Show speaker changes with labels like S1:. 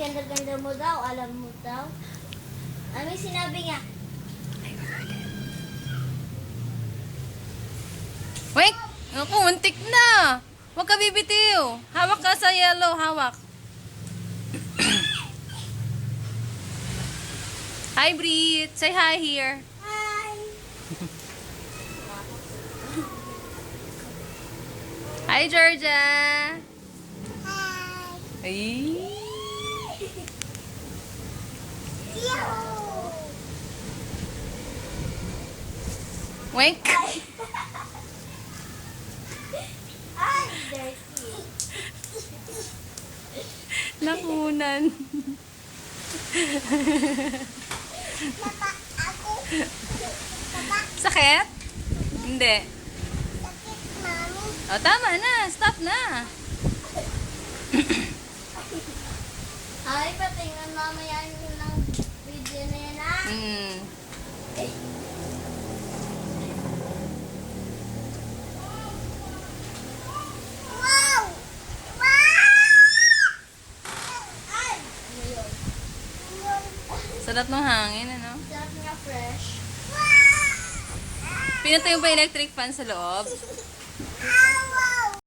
S1: ganda-ganda mo daw, alam mo daw. Ano yung sinabi niya?
S2: Wait! Ako, muntik na! Huwag ka bibitiw! Hawak ka sa yellow, hawak. Hi, Brit! Say hi here.
S1: Hi!
S2: Hi, Georgia!
S1: Hi!
S2: Ay! Wink!
S1: Ay, dirty.
S2: Nakunan.
S1: Papa, ako. Papa,
S2: Sakit? Hindi.
S1: sakit, mami.
S2: O, tama na. Stop na.
S1: Ay, patingin mamaya yun ng video na yan, ah.
S2: Hmm.
S1: Wow! Wow! Ay! Ano yun?
S2: Sarap ng hangin, ano?
S1: Sarap nga fresh.
S2: Pinatay mo ba yung electric fan sa loob?
S1: Ay!